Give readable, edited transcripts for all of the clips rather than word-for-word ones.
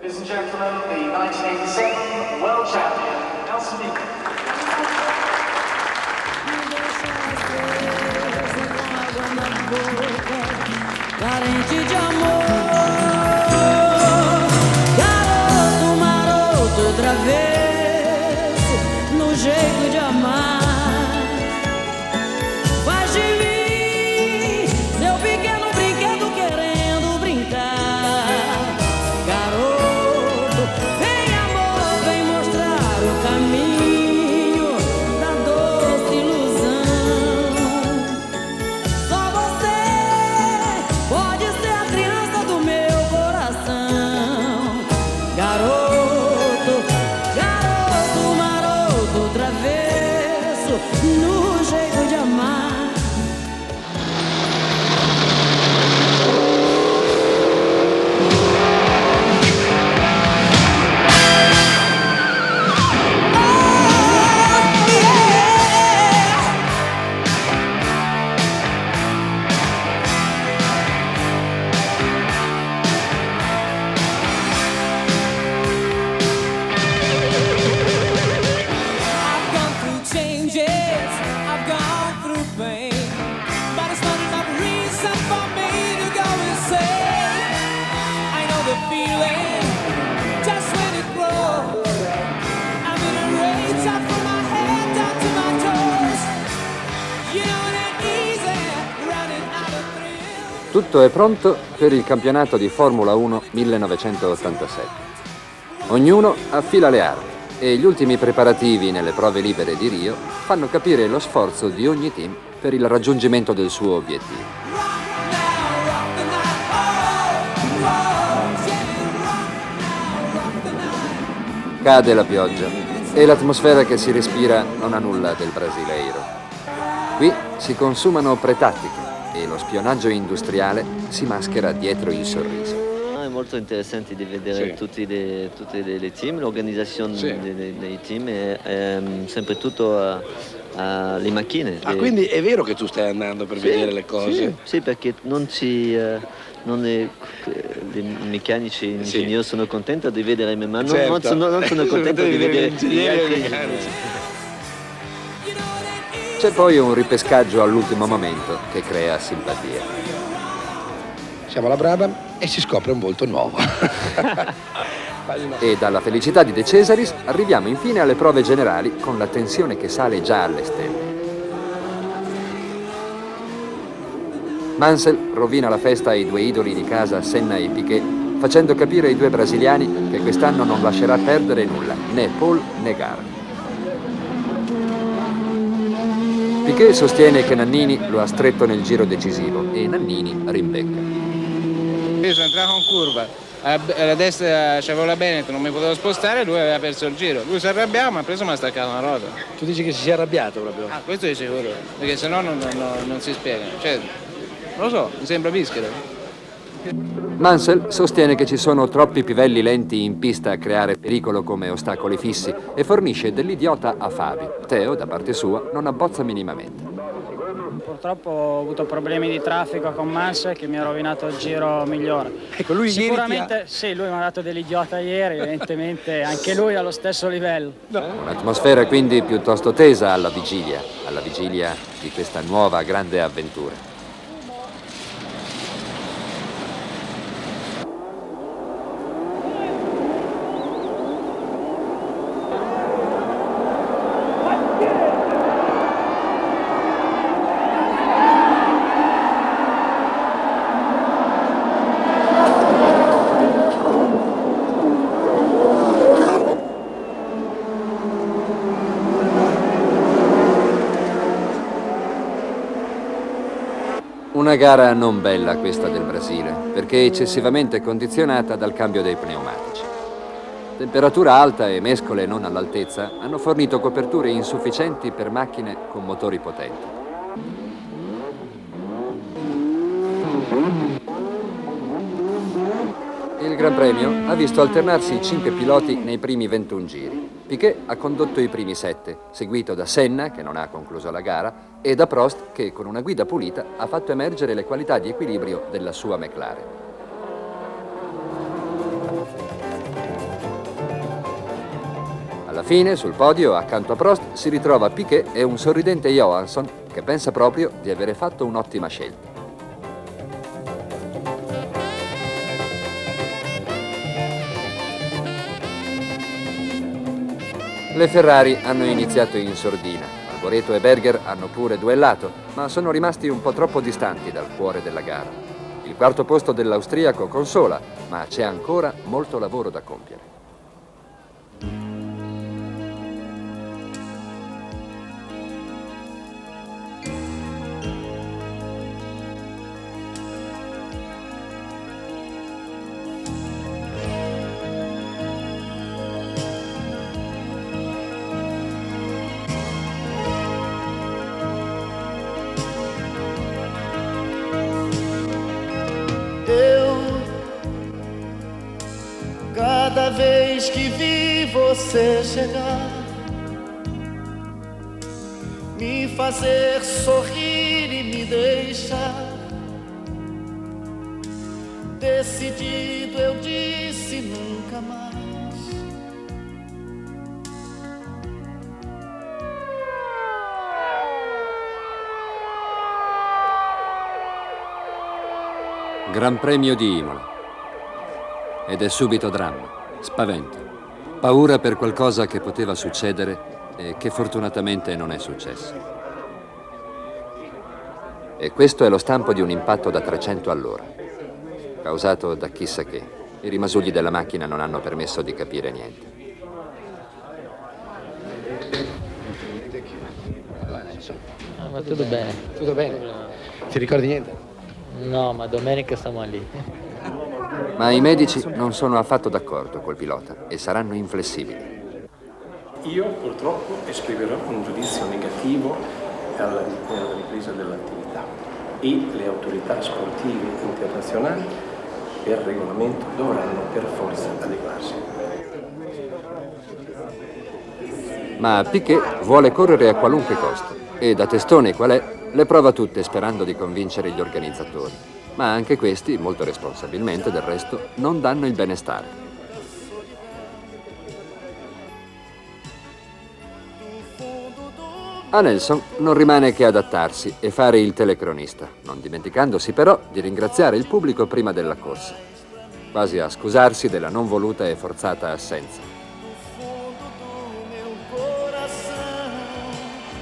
Ladies and gentlemen, the 1987 world champion, Nelson Piquet. Carente de amor, garoto maroto, outra vez no jeito de amar. Faz de mim seu pequeno brinquedo querendo brincar. Garoto, vem amor, vem mostrar o caminho da doce ilusão. Só você pode ser a criança do meu coração. Garoto, garoto maroto, travesso no jeito de amar. I've gone through changes, I've gone through pain, but it's not enough reason for me to go insane. I know the feeling, just when it grows. I'm in a rage, I from my head down to my toes. You know it ain't easy, running out of thrill. Tutto è pronto per il campionato di Formula 1 1987. Ognuno affila le armi e gli ultimi preparativi nelle prove libere di Rio fanno capire lo sforzo di ogni team per il raggiungimento del suo obiettivo. Rock now, rock the night, oh, oh, yeah, rock the night. Cade la pioggia e l'atmosfera che si respira non ha nulla del brasileiro. Qui si consumano pretattiche e lo spionaggio industriale si maschera dietro il sorriso. È molto interessante di vedere tutti i team, l'organizzazione dei team è sempre tutto le macchine. Ah, quindi è vero che tu stai andando per vedere le cose? Sì, perché i meccanici, gli ingegneri sono contenti di vedere me, ma non sono contento di vedere gli altri meccanici. C'è poi un ripescaggio all'ultimo momento che crea simpatia. Siamo alla Brabham e si scopre un volto nuovo. E dalla felicità di De Cesaris arriviamo infine alle prove generali con la tensione che sale già alle stelle. Mansell rovina la festa ai due idoli di casa Senna e Piquet, facendo capire ai due brasiliani che quest'anno non lascerà perdere nulla, né Paul né gara. Piquet sostiene che Nannini lo ha stretto nel giro decisivo e Nannini rimbecca. Io sono entrato in curva, alla destra c'avevo la Benetton, non mi potevo spostare, lui aveva perso il giro. Lui si arrabbiava, mi ha preso e mi ha staccato una ruota. Tu dici che si sia arrabbiato proprio? Ah, questo è sicuro, perché sennò non si spiega. Cioè, non lo so, mi sembra Bischero. Mansell sostiene che ci sono troppi pivelli lenti in pista a creare pericolo come ostacoli fissi e fornisce dell'idiota a Fabio. Teo, da parte sua, non abbozza minimamente. Purtroppo ho avuto problemi di traffico con Mansell che mi ha rovinato il giro migliore. Ecco, lui Sicuramente sì, lui mi ha dato dell'idiota ieri, evidentemente anche lui allo stesso livello. Un'atmosfera quindi piuttosto tesa alla vigilia di questa nuova grande avventura. Una gara non bella questa del Brasile, perché eccessivamente condizionata dal cambio dei pneumatici. Temperatura alta e mescole non all'altezza hanno fornito coperture insufficienti per macchine con motori potenti. Il Gran Premio ha visto alternarsi 5 piloti nei primi 21 giri. Piquet ha condotto i primi 7, seguito da Senna, che non ha concluso la gara, e da Prost, che con una guida pulita ha fatto emergere le qualità di equilibrio della sua McLaren. fine, sul podio, accanto a Prost, si ritrova Piquet e un sorridente Johansson che pensa proprio di avere fatto un'ottima scelta. Le Ferrari hanno iniziato in sordina. Alboreto e Berger hanno pure duellato, ma sono rimasti un po' troppo distanti dal cuore della gara. Il quarto posto dell'austriaco consola, ma c'è ancora molto lavoro da compiere. Cada vez que vi você chegar, me fazer sorrir e me deixar decidido, eu disse nunca mais. Gran Premio di Imola. Ed è subito dramma, spavento, paura per qualcosa che poteva succedere e che fortunatamente non è successo. E questo è lo stampo di un impatto da 300 all'ora, causato da chissà che. I rimasugli della macchina non hanno permesso di capire niente. Ma tutto bene. Tutto bene? Ti ricordi niente? No, ma domenica stiamo lì. Ma i medici non sono affatto d'accordo col pilota e saranno inflessibili. Io purtroppo esprimerò un giudizio negativo alla ripresa dell'attività e le autorità sportive internazionali per regolamento dovranno per forza adeguarsi. Ma Piquet vuole correre a qualunque costo e da testone qual è, le prova tutte sperando di convincere gli organizzatori. Ma anche questi, molto responsabilmente del resto, non danno il benestare. A Nelson non rimane che adattarsi e fare il telecronista, non dimenticandosi però di ringraziare il pubblico prima della corsa, quasi a scusarsi della non voluta e forzata assenza.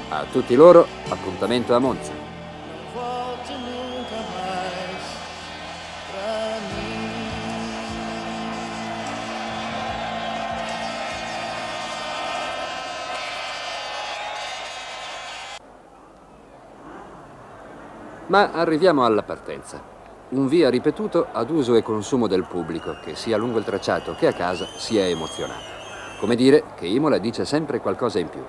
A tutti loro, appuntamento a Monza. Ma arriviamo alla partenza. Un via ripetuto ad uso e consumo del pubblico, che sia lungo il tracciato che a casa sia emozionato. Come dire che Imola dice sempre qualcosa in più.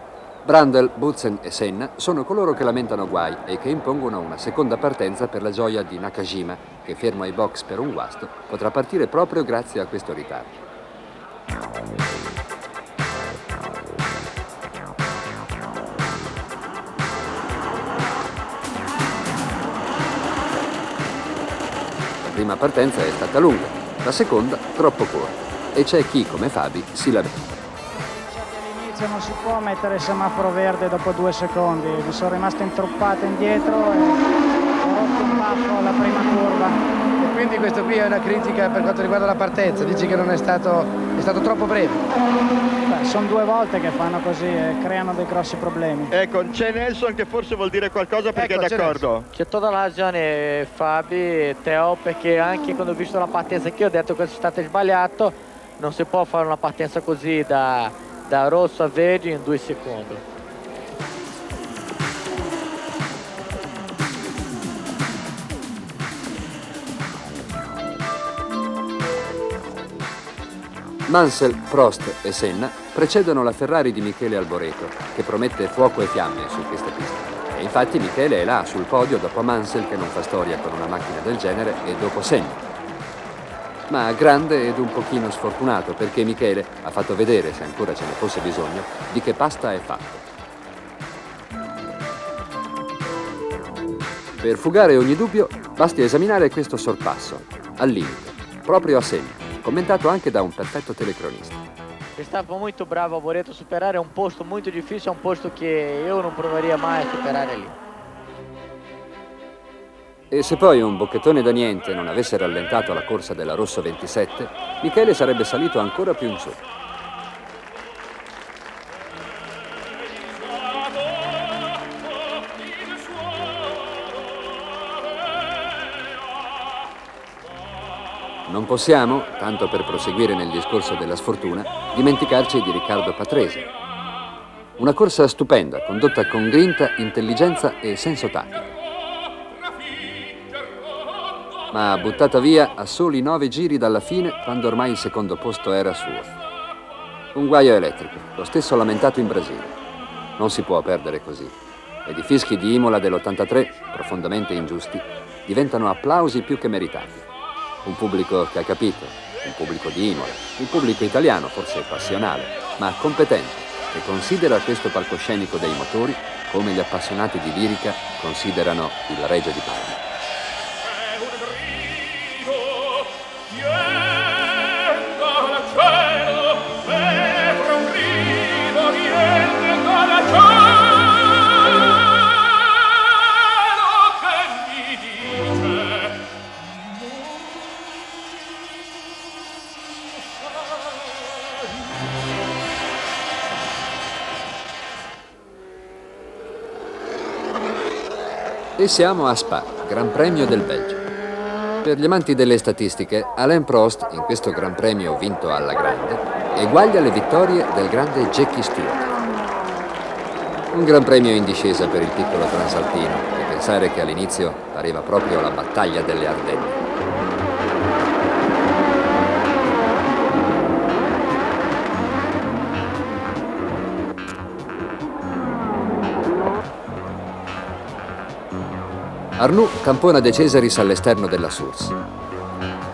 Brundle, Boutsen e Senna sono coloro che lamentano guai e che impongono una seconda partenza per la gioia di Nakajima, che fermo ai box per un guasto, potrà partire proprio grazie a questo ritardo. La prima partenza è stata lunga, la seconda troppo corta e c'è chi, come Fabi, si lamenta. All'inizio non si può mettere il semaforo verde dopo 2 secondi, mi sono rimasto introppato indietro e ho rotto un baffo alla prima curva. E quindi questo qui è una critica per quanto riguarda la partenza, dici che non è stato troppo breve. Sono 2 volte che fanno così e creano dei grossi problemi. Ecco, c'è Nelson che forse vuol dire qualcosa perché è d'accordo. C'è tutta la ragione Fabi e Teo, perché anche quando ho visto la partenza che ho detto che è stato sbagliato, non si può fare una partenza così da rosso a verde in 2 secondi. Mansell, Prost e Senna precedono la Ferrari di Michele Alboreto, che promette fuoco e fiamme su questa pista. E infatti Michele è là sul podio dopo Mansell, che non fa storia con una macchina del genere, e dopo Senna. Ma grande ed un pochino sfortunato, perché Michele ha fatto vedere, se ancora ce ne fosse bisogno, di che pasta è fatto. Per fugare ogni dubbio, basti esaminare questo sorpasso, al limite, proprio a Senna, commentato anche da un perfetto telecronista. è stato molto bravo, ha voluto superare un posto molto difficile, un posto che io non proveria mai a superare lì. E se poi un bocchettone da niente non avesse rallentato la corsa della Rosso 27, Michele sarebbe salito ancora più in su. Non possiamo, tanto per proseguire nel discorso della sfortuna, dimenticarci di Riccardo Patrese. Una corsa stupenda, condotta con grinta, intelligenza e senso tattico. Ma buttata via a soli 9 giri dalla fine, quando ormai il secondo posto era suo. Un guaio elettrico, lo stesso lamentato in Brasile. Non si può perdere così. Ed i fischi di Imola dell'83, profondamente ingiusti, diventano applausi più che meritati. Un pubblico che ha capito, un pubblico di Imola, il pubblico italiano forse passionale, ma competente, che considera questo palcoscenico dei motori come gli appassionati di lirica considerano il Regio di Parma. E siamo a Spa, Gran Premio del Belgio. Per gli amanti delle statistiche, Alain Prost, in questo Gran Premio vinto alla grande, eguaglia le vittorie del grande Jackie Stewart. Un Gran Premio in discesa per il piccolo transalpino, e pensare che all'inizio pareva proprio la battaglia delle Ardenne. Arnoux tampona De Cesaris all'esterno della Source.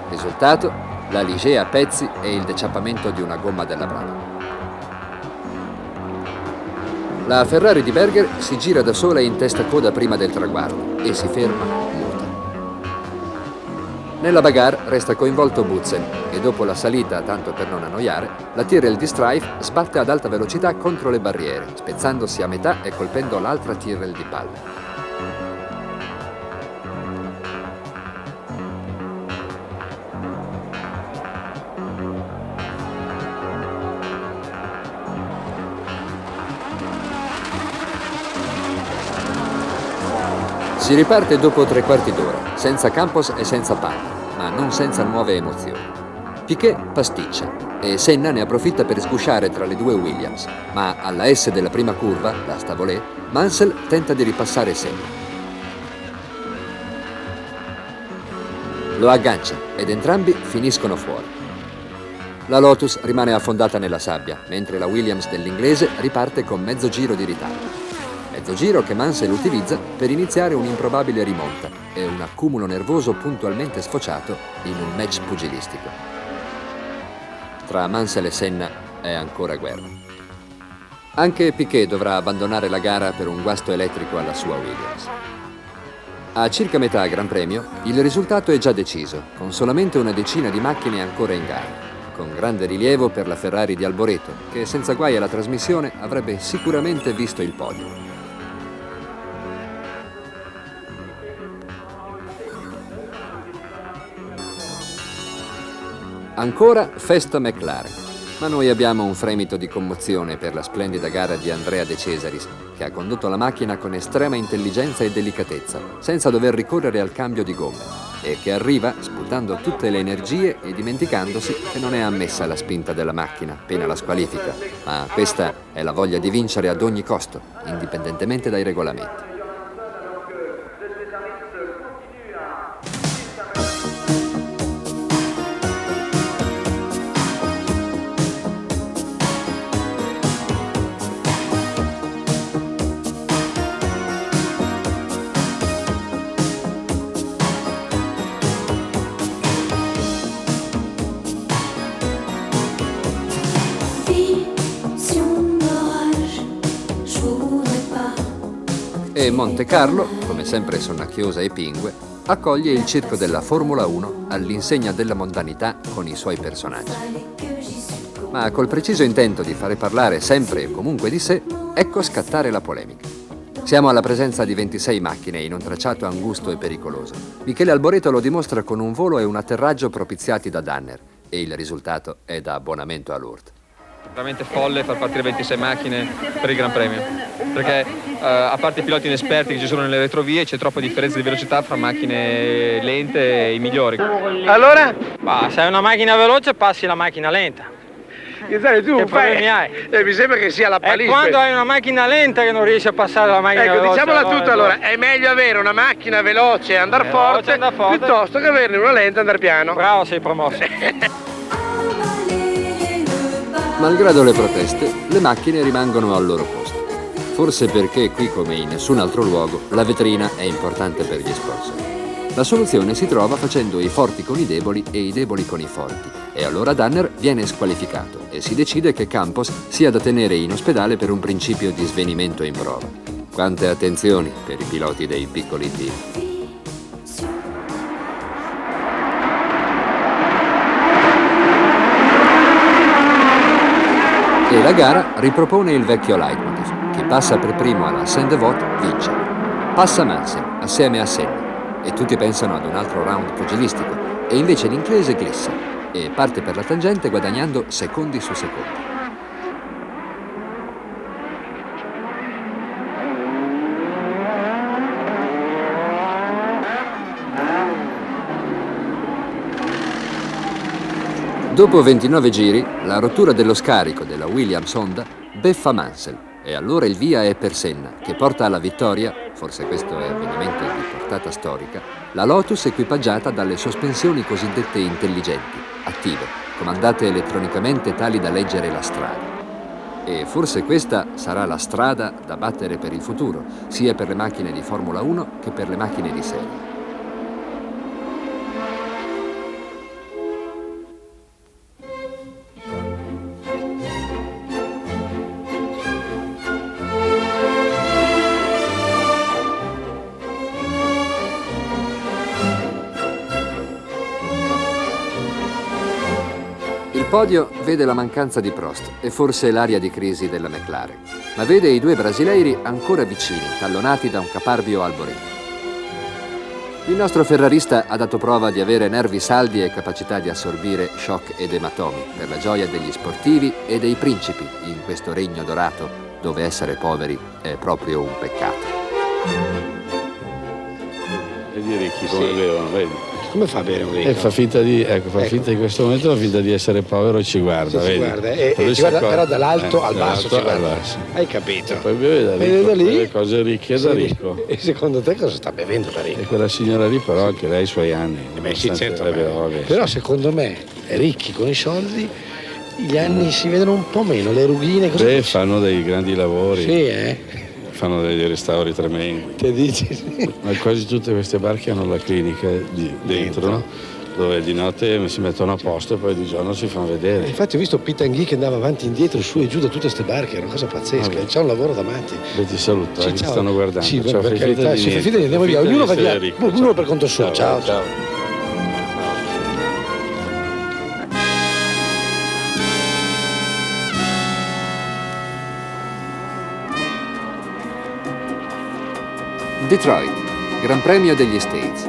Risultato, la Ligier a pezzi e il deciappamento di una gomma della Brava. La Ferrari di Berger si gira da sola in testa coda prima del traguardo e si ferma muta. Nella bagarre resta coinvolto Butzen e dopo la salita, tanto per non annoiare, la Tyrrell di Strife sbatte ad alta velocità contro le barriere, spezzandosi a metà e colpendo l'altra Tyrrell di Palmer. Si riparte dopo 3/4 d'ora, senza Campos e senza Palmer, ma non senza nuove emozioni. Piquet pasticcia e Senna ne approfitta per sgusciare tra le due Williams, ma alla S della prima curva, la Stavolet, Mansell tenta di ripassare Senna. Lo aggancia ed entrambi finiscono fuori. La Lotus rimane affondata nella sabbia, mentre la Williams dell'inglese riparte con mezzo giro di ritardo. Mezzo giro che Mansell utilizza per iniziare un'improbabile rimonta e un accumulo nervoso puntualmente sfociato in un match pugilistico. Tra Mansell e Senna è ancora guerra. Anche Piquet dovrà abbandonare la gara per un guasto elettrico alla sua Williams. A circa metà Gran Premio il risultato è già deciso, con solamente una decina di macchine ancora in gara, con grande rilievo per la Ferrari di Alboreto, che senza guai alla trasmissione avrebbe sicuramente visto il podio. Ancora festa McLaren, ma noi abbiamo un fremito di commozione per la splendida gara di Andrea De Cesaris, che ha condotto la macchina con estrema intelligenza e delicatezza, senza dover ricorrere al cambio di gomme, e che arriva sputando tutte le energie e dimenticandosi che non è ammessa la spinta della macchina, pena la squalifica, ma questa è la voglia di vincere ad ogni costo, indipendentemente dai regolamenti. E Monte Carlo, come sempre sonnacchiosa e pingue, accoglie il circo della Formula 1 all'insegna della mondanità con i suoi personaggi. Ma col preciso intento di fare parlare sempre e comunque di sé, ecco scattare la polemica. Siamo alla presenza di 26 macchine in un tracciato angusto e pericoloso. Michele Alboreto lo dimostra con un volo e un atterraggio propiziati da Danner, e il risultato è da abbonamento a Lourdes. Veramente folle far partire 26 macchine per il Gran Premio, perché a parte i piloti inesperti che ci sono nelle retrovie, c'è troppa differenza di velocità fra macchine lente e i migliori. Allora? Ma se hai una macchina veloce passi la macchina lenta. Tu che problemi hai? Mi sembra che sia la E palisse. quando hai una macchina lenta che non riesci a passare la macchina veloce. Diciamola tutta allora, è meglio avere una macchina veloce e andare forte piuttosto che averne una lenta e andare piano. Bravo, sei promosso. Malgrado le proteste, le macchine rimangono al loro posto. Forse perché qui, come in nessun altro luogo, la vetrina è importante per gli sponsor. La soluzione si trova facendo i forti con i deboli e i deboli con i forti. E allora Danner viene squalificato e si decide che Campos sia da tenere in ospedale per un principio di svenimento in prova. Quante attenzioni per i piloti dei piccoli team. E la gara ripropone il vecchio leitmotiv. Chi passa per primo alla Saint-Devote vince. Passa Mansell assieme a Senna e tutti pensano ad un altro round pugilistico e invece l'inglese glissa e parte per la tangente guadagnando secondi su secondi. Dopo 29 giri, la rottura dello scarico della Williams Honda beffa Mansell e allora il via è per Senna, che porta alla vittoria, forse questo è avvenimento di portata storica, la Lotus equipaggiata dalle sospensioni cosiddette intelligenti, attive, comandate elettronicamente tali da leggere la strada. E forse questa sarà la strada da battere per il futuro, sia per le macchine di Formula 1 che per le macchine di serie. Il podio vede la mancanza di Prost e forse l'aria di crisi della McLaren, ma vede i due brasileiri ancora vicini, tallonati da un caparbio Alboreto. Il nostro ferrarista ha dato prova di avere nervi saldi e capacità di assorbire shock ed ematomi per la gioia degli sportivi e dei principi in questo regno dorato dove essere poveri è proprio un peccato. Vedi ricchi come bevono, vedi? Come fa a bere un ricco? Fa finta di in questo momento fa finta di essere povero e ci guarda, Sì, vedi? guarda, e ci guarda però dall'alto al basso ci guarda. Basso. Hai capito? E poi beve da Vede ricco, da lì? le cose ricche da ricco. E secondo te cosa sta bevendo da ricco? E quella signora lì però anche lei ha i suoi anni. Beh sì, certo, ovvio, però secondo me ricchi con i soldi gli anni si vedono un po' meno, le rughine così. Beh, fanno dei grandi lavori. Sì, Fanno dei restauri tremendi. Te dici? Ma quasi tutte queste barche hanno la clinica dentro, no? Dove di notte si mettono a posto e poi di giorno si fanno vedere. Infatti ho visto Pitanghi che andava avanti e indietro, su e giù da tutte queste barche, è una cosa pazzesca, c'è un lavoro davanti. Beh, ti saluto, Sì, ti ciao. stanno guardando. Sì, Ciao, per fai finta carità, di sì, fai niente. finta di andiamo via, Fai finta ognuno va di via, essere ricco. ognuno per conto suo, ciao. Detroit, Gran Premio degli States.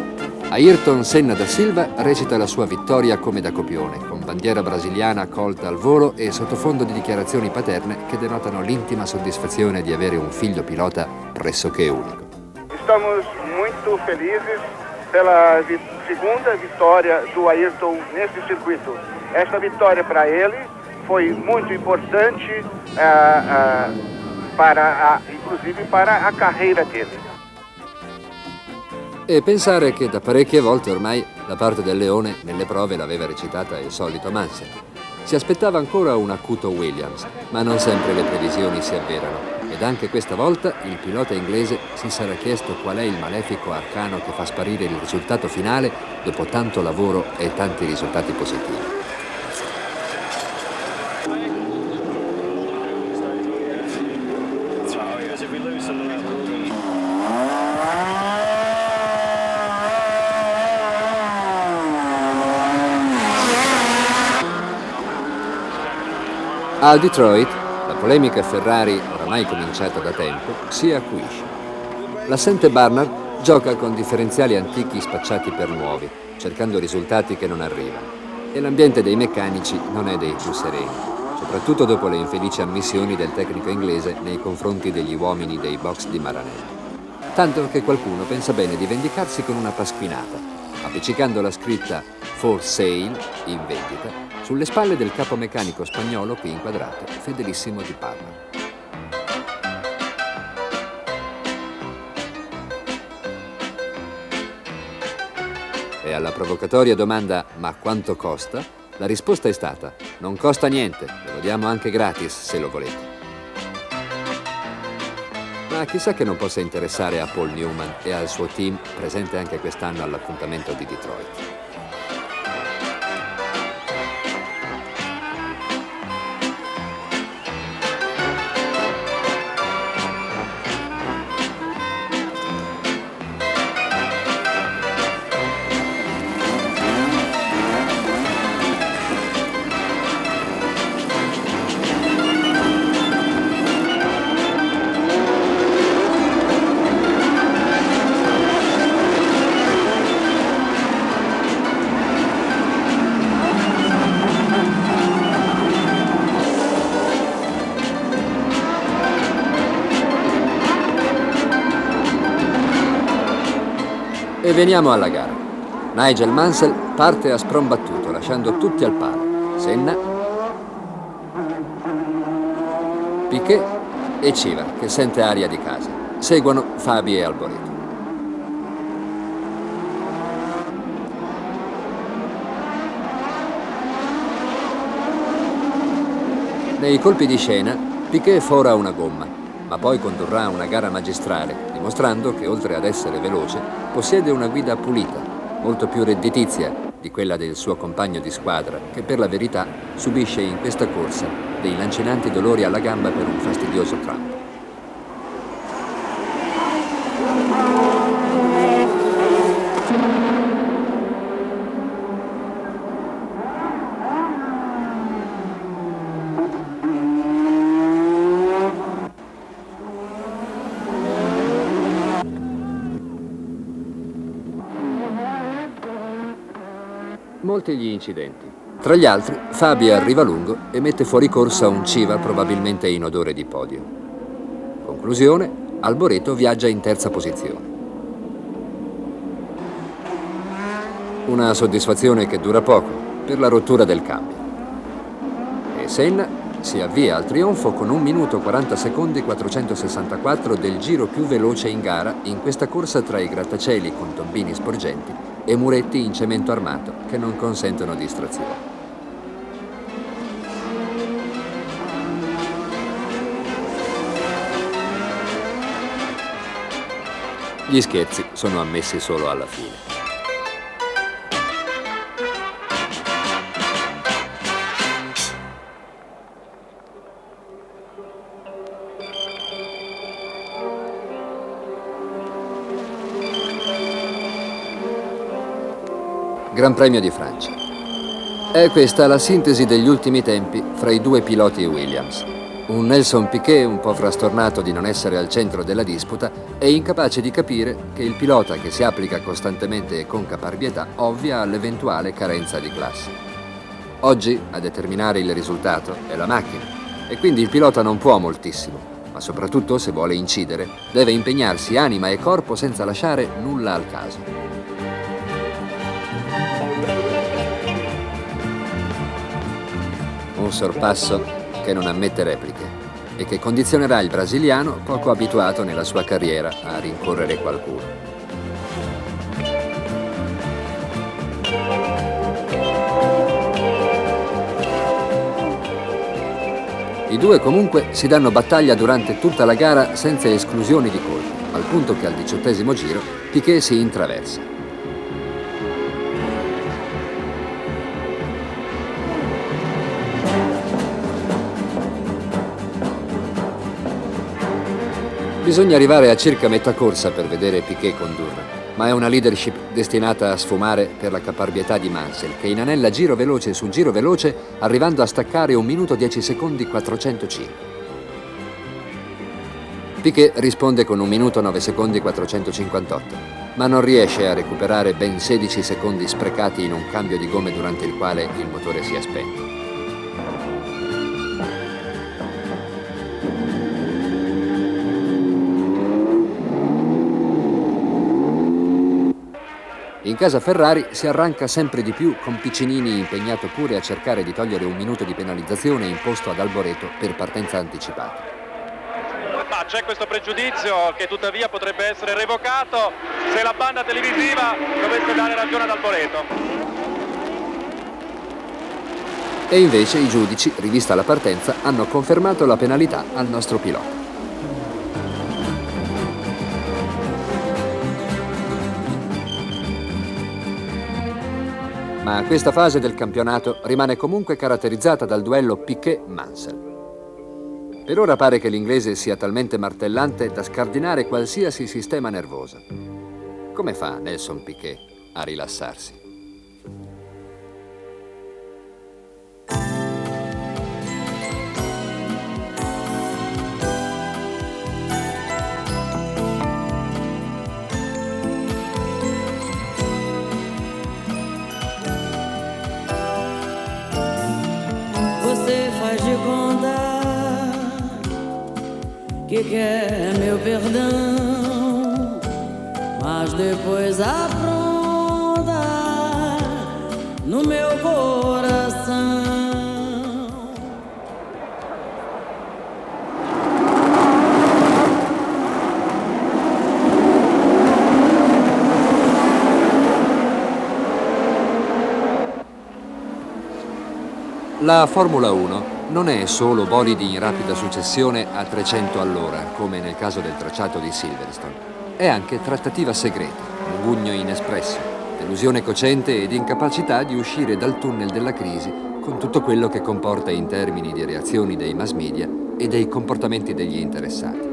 Ayrton Senna da Silva recita la sua vittoria come da copione, con bandiera brasiliana colta al volo e sottofondo di dichiarazioni paterne che denotano l'intima soddisfazione di avere un figlio pilota pressoché unico. Estamos muito felizes pela segunda vitória do Ayrton neste circuito. Esta vitória para ele foi muito importante, inclusive para a carreira dele. E pensare che da parecchie volte ormai la parte del leone nelle prove l'aveva recitata il solito Mansell. Si aspettava ancora un acuto Williams, ma non sempre le previsioni si avverano. Ed anche questa volta il pilota inglese si sarà chiesto qual è il malefico arcano che fa sparire il risultato finale dopo tanto lavoro e tanti risultati positivi. A Detroit, la polemica Ferrari, oramai cominciata da tempo, si acuisce. L'assente Barnard gioca con differenziali antichi spacciati per nuovi, cercando risultati che non arrivano. E l'ambiente dei meccanici non è dei più sereni, soprattutto dopo le infelici ammissioni del tecnico inglese nei confronti degli uomini dei box di Maranello. Tanto che qualcuno pensa bene di vendicarsi con una pasquinata, appiccicando la scritta For Sale, in vendita, sulle spalle del capo meccanico spagnolo qui inquadrato, fedelissimo di Parma. E alla provocatoria domanda «Ma quanto costa?», la risposta è stata «Non costa niente, ve lo diamo anche gratis se lo volete». Ma chissà che non possa interessare a Paul Newman e al suo team, presente anche quest'anno all'appuntamento di Detroit. E veniamo alla gara. Nigel Mansell parte a sprombattuto, lasciando tutti al palo. Senna, Piquet e Civa, che sente aria di casa. Seguono Fabi e Alboreto. Nei colpi di scena, Piquet fora una gomma, ma poi condurrà una gara magistrale, dimostrando che oltre ad essere veloce, possiede una guida pulita, molto più redditizia di quella del suo compagno di squadra, che per la verità subisce in questa corsa dei lancinanti dolori alla gamba per un fastidioso crampo. Molti gli incidenti. Tra gli altri, Fabi arriva lungo e mette fuori corsa un Civa probabilmente in odore di podio. Conclusione, Alboreto viaggia in terza posizione. Una soddisfazione che dura poco, per la rottura del cambio. E Senna si avvia al trionfo con 1 minuto 40 secondi 464 del giro più veloce in gara in questa corsa tra i grattacieli con tombini sporgenti e muretti in cemento armato che non consentono distrazione. Gli scherzi sono ammessi solo alla fine. Gran Premio di Francia. È questa la sintesi degli ultimi tempi fra i due piloti Williams. Un Nelson Piquet un po' frastornato di non essere al centro della disputa e incapace di capire che il pilota che si applica costantemente e con caparbietà ovvia all'eventuale carenza di classe. Oggi a determinare il risultato è la macchina e quindi il pilota non può moltissimo, ma soprattutto se vuole incidere deve impegnarsi anima e corpo senza lasciare nulla al caso. Un sorpasso che non ammette repliche e che condizionerà il brasiliano poco abituato nella sua carriera a rincorrere qualcuno. I due comunque si danno battaglia durante tutta la gara senza esclusioni di colpi, al punto che al 18° giro Piquet si intraversa. Bisogna arrivare a circa metà corsa per vedere Piquet condurre. ma è una leadership destinata a sfumare per la caparbietà di Mansell, che inanella giro veloce su giro veloce, arrivando a staccare 1 minuto 10 secondi 405. Piquet risponde con 1 minuto 9 secondi 458, ma non riesce a recuperare ben 16 secondi sprecati in un cambio di gomme durante il quale il motore si è spento. In casa Ferrari si arranca sempre di più, con Piccinini impegnato pure a cercare di togliere 1 minuto di penalizzazione imposto ad Alboreto per partenza anticipata. Ma c'è questo pregiudizio che tuttavia potrebbe essere revocato se la banda televisiva dovesse dare ragione ad Alboreto. E invece i giudici, rivista la partenza, hanno confermato la penalità al nostro pilota. Ma questa fase del campionato rimane comunque caratterizzata dal duello Piquet-Mansell. Per ora pare che l'inglese sia talmente martellante da scardinare qualsiasi sistema nervoso. Come fa Nelson Piquet a rilassarsi? Você faz de conta que quer meu perdão, mas depois apronta no meu coração. La Formula 1 non è solo bolidi in rapida successione a 300 all'ora, come nel caso del tracciato di Silverstone. È anche trattativa segreta, mugugno inespresso, delusione cocente ed incapacità di uscire dal tunnel della crisi con tutto quello che comporta in termini di reazioni dei mass media e dei comportamenti degli interessati.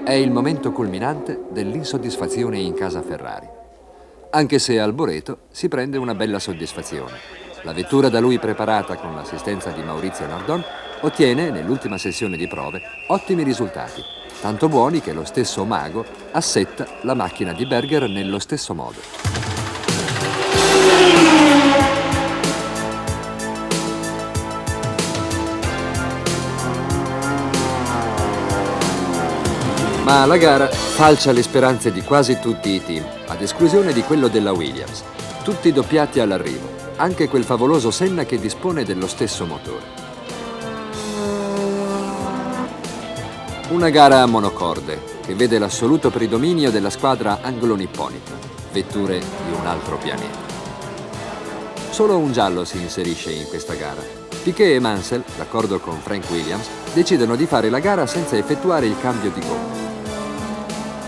È il momento culminante dell'insoddisfazione in casa Ferrari. Anche se Alboreto si prende una bella soddisfazione. La vettura da lui preparata con l'assistenza di Maurizio Nardon ottiene, nell'ultima sessione di prove, ottimi risultati, tanto buoni che lo stesso mago assetta la macchina di Berger nello stesso modo. Ma la gara falcia le speranze di quasi tutti i team, ad esclusione di quello della Williams, tutti doppiati all'arrivo. Anche quel favoloso Senna che dispone dello stesso motore. Una gara a monocorde che vede l'assoluto predominio della squadra anglo-nipponica, vetture di un altro pianeta. Solo un giallo si inserisce in questa gara. Piquet e Mansell, d'accordo con Frank Williams, decidono di fare la gara senza effettuare il cambio di gomme.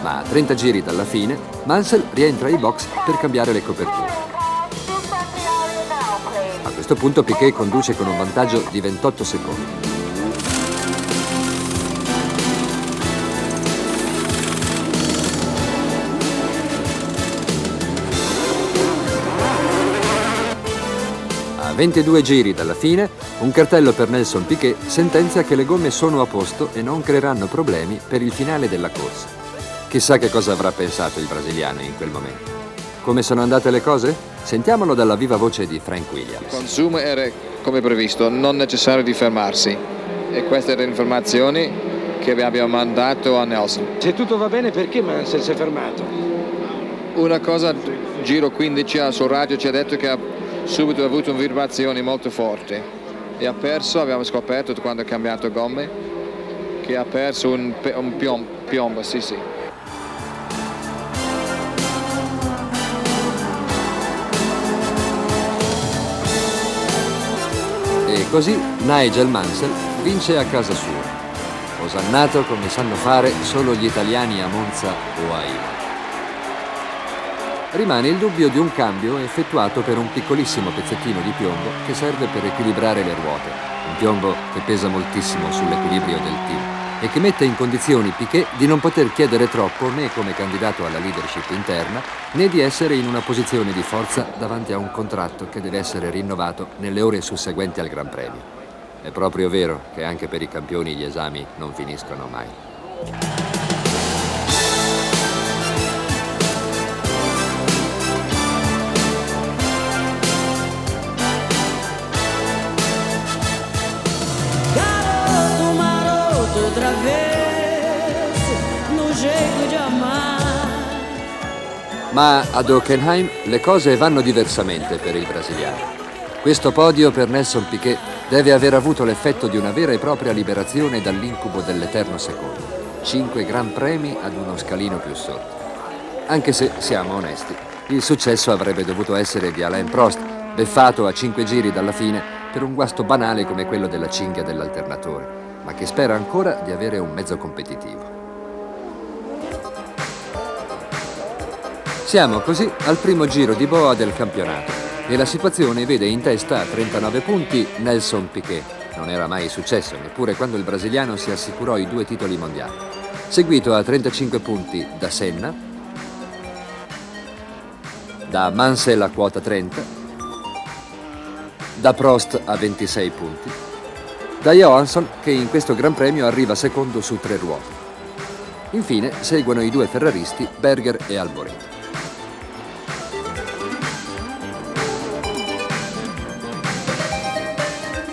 Ma a 30 giri dalla fine, Mansell rientra ai box per cambiare le coperture. A questo punto Piquet conduce con un vantaggio di 28 secondi. A 22 giri dalla fine, un cartello per Nelson Piquet sentenzia che le gomme sono a posto e non creeranno problemi per il finale della corsa. Chissà che cosa avrà pensato il brasiliano in quel momento. Come sono andate le cose? Sentiamolo dalla viva voce di Frank Williams. Il consumo era come previsto, non necessario di fermarsi. E queste erano le informazioni che vi abbiamo mandato a Nelson. Se tutto va bene, perché Mansell si è fermato? Una cosa, giro 15 sul radio ci ha detto che ha subito avuto una vibrazione molto forte e ha perso, abbiamo scoperto quando ha cambiato gomme, che ha perso un piombo, sì. E così Nigel Mansell vince a casa sua, osannato come sanno fare solo gli italiani a Monza o a Imola. Rimane il dubbio di un cambio effettuato per un piccolissimo pezzettino di piombo che serve per equilibrare le ruote, un piombo che pesa moltissimo sull'equilibrio del team. e che mette in condizioni Piquet di non poter chiedere troppo né come candidato alla leadership interna né di essere in una posizione di forza davanti a un contratto che deve essere rinnovato nelle ore susseguenti al Gran Premio. È proprio vero che anche per i campioni gli esami non finiscono mai. Garoto maroto outra vez no jeito de amar. Ma ad Hockenheim le cose vanno diversamente per il brasiliano. Questo podio per Nelson Piquet deve aver avuto l'effetto di una vera e propria liberazione dall'incubo dell'eterno secondo. 5 gran premi ad uno scalino più sotto. Anche se, siamo onesti, il successo avrebbe dovuto essere di Alain Prost, beffato a 5 giri dalla fine per un guasto banale come quello della cinghia dell'alternatore, ma che spera ancora di avere un mezzo competitivo. Siamo così al primo giro di boa del campionato e la situazione vede in testa a 39 punti Nelson Piquet. Non era mai successo, neppure quando il brasiliano si assicurò i 2 titoli mondiali. Seguito a 35 punti da Senna, da Mansell a quota 30, da Prost a 26 punti, da Johansson che in questo Gran Premio arriva secondo su 3 ruote. Infine seguono i 2 ferraristi Berger e Alboreto.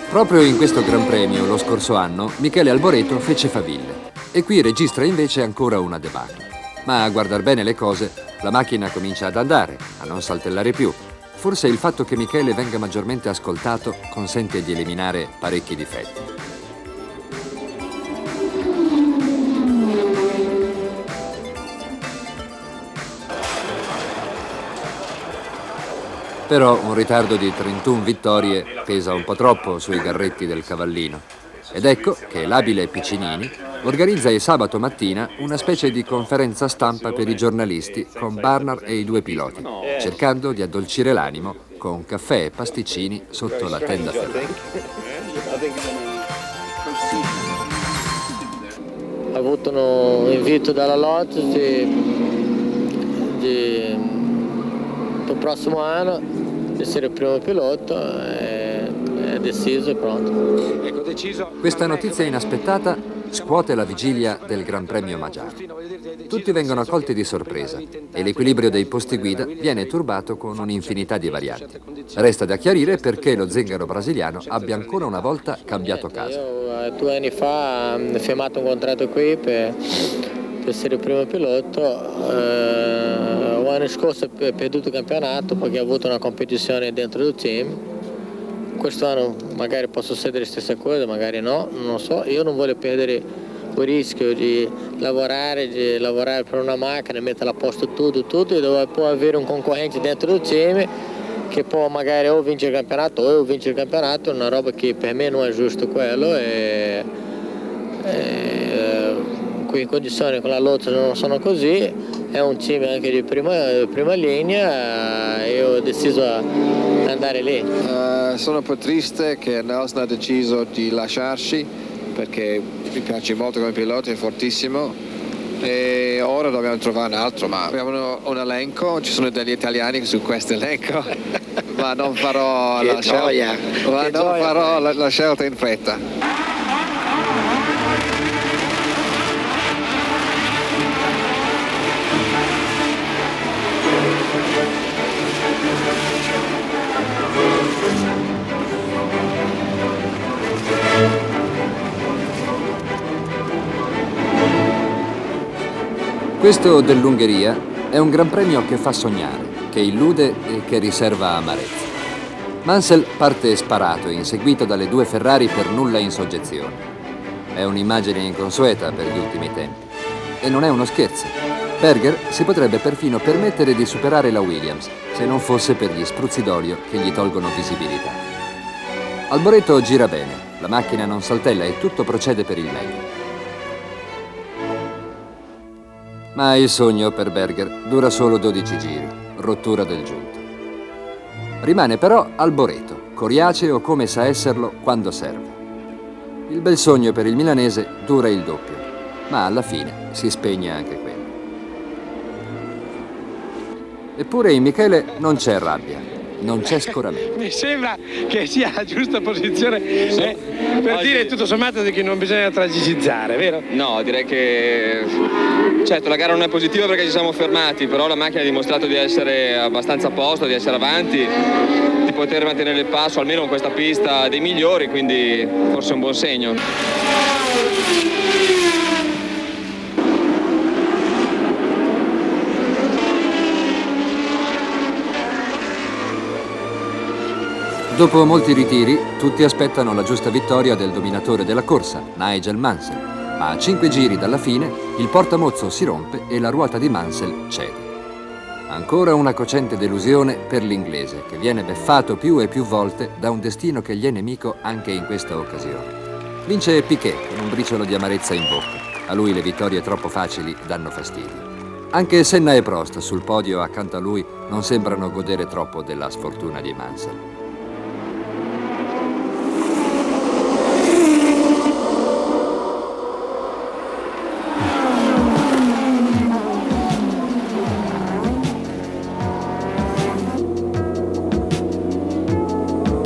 Proprio in questo Gran Premio, lo scorso anno, Michele Alboreto fece faville e qui registra invece ancora una debacle. Ma a guardar bene le cose, la macchina comincia ad andare, a non saltellare più. Forse il fatto che Michele venga maggiormente ascoltato consente di eliminare parecchi difetti. Però un ritardo di 31 vittorie pesa un po' troppo sui garretti del cavallino. Ed ecco che l'abile Piccinini organizza il sabato mattina una specie di conferenza stampa per i giornalisti con Barnard e i 2 piloti, cercando di addolcire l'animo con caffè e pasticcini sotto la tenda ferrata. Ho avuto un invito dalla Lotus per il prossimo anno di essere il primo pilota, è deciso e pronto. Questa notizia inaspettata scuote la vigilia del Gran Premio Magiaro. Tutti vengono colti di sorpresa e l'equilibrio dei posti guida viene turbato con un'infinità di varianti. Resta da chiarire perché lo zingaro brasiliano abbia ancora una volta cambiato casa. Io 2 anni fa ho firmato un contratto qui per essere il primo pilota. L'anno scorso ho perduto il campionato perché ho avuto una competizione dentro il team. Quest'anno magari può succedere la stessa cosa, magari no, non lo so. Io non voglio perdere il rischio di lavorare per una macchina, mettere a posto tutto e dove può avere un concorrente dentro il team che può magari o vincere il campionato o io vincere il campionato, una roba che per me non è giusto quello. Qui in condizioni con la Lotus non sono così, è un team anche di prima linea e ho deciso di andare lì. Sono un po' triste che Nelson ha deciso di lasciarci perché mi piace molto come pilota, è fortissimo e ora dobbiamo trovare un altro, ma abbiamo un elenco, ci sono degli italiani su questo elenco ma non farò la scelta in fretta. Questo dell'Ungheria è un Gran Premio che fa sognare, che illude e che riserva amarezza. Mansell parte sparato, inseguito dalle 2 Ferrari per nulla in soggezione. È un'immagine inconsueta per gli ultimi tempi. E non è uno scherzo. Berger si potrebbe perfino permettere di superare la Williams, se non fosse per gli spruzzi d'olio che gli tolgono visibilità. Alboreto gira bene, la macchina non saltella e tutto procede per il meglio. Ma il sogno per Berger dura solo 12 giri, rottura del giunto. Rimane però Alboreto, coriaceo come sa esserlo quando serve. Il bel sogno per il milanese dura il doppio, ma alla fine si spegne anche quello. Eppure in Michele non c'è rabbia, non c'è scoramento. Mi sembra che sia la giusta posizione per dire tutto sommato che non bisogna tragicizzare, vero? No, direi che certo la gara non è positiva perché ci siamo fermati, però la macchina ha dimostrato di essere abbastanza a posto, di essere avanti, di poter mantenere il passo almeno con questa pista dei migliori, quindi forse è un buon segno. Dopo molti ritiri, tutti aspettano la giusta vittoria del dominatore della corsa, Nigel Mansell, ma a 5 giri dalla fine il portamozzo si rompe e la ruota di Mansell cede. Ancora una cocente delusione per l'inglese, che viene beffato più e più volte da un destino che gli è nemico anche in questa occasione. Vince Piquet con un briciolo di amarezza in bocca. A lui le vittorie troppo facili danno fastidio. Anche Senna e Prost sul podio accanto a lui non sembrano godere troppo della sfortuna di Mansell.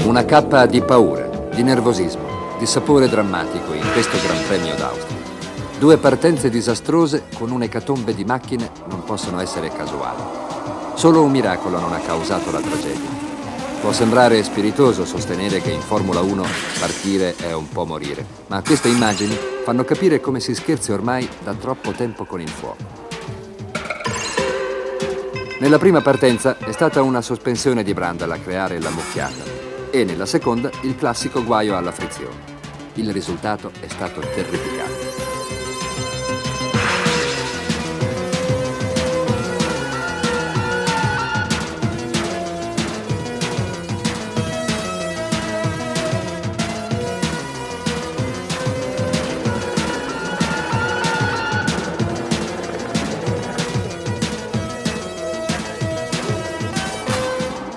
Una cappa di paura, di nervosismo, di sapore drammatico in questo Gran Premio d'Austria. 2 partenze disastrose con un'ecatombe di macchine non possono essere casuali. Solo un miracolo non ha causato la tragedia. Può sembrare spiritoso sostenere che in Formula 1 partire è un po' morire, ma queste immagini fanno capire come si scherzi ormai da troppo tempo con il fuoco. Nella prima partenza è stata una sospensione di Brundle a creare la mucchiata e nella seconda il classico guaio alla frizione. Il risultato è stato terrificante.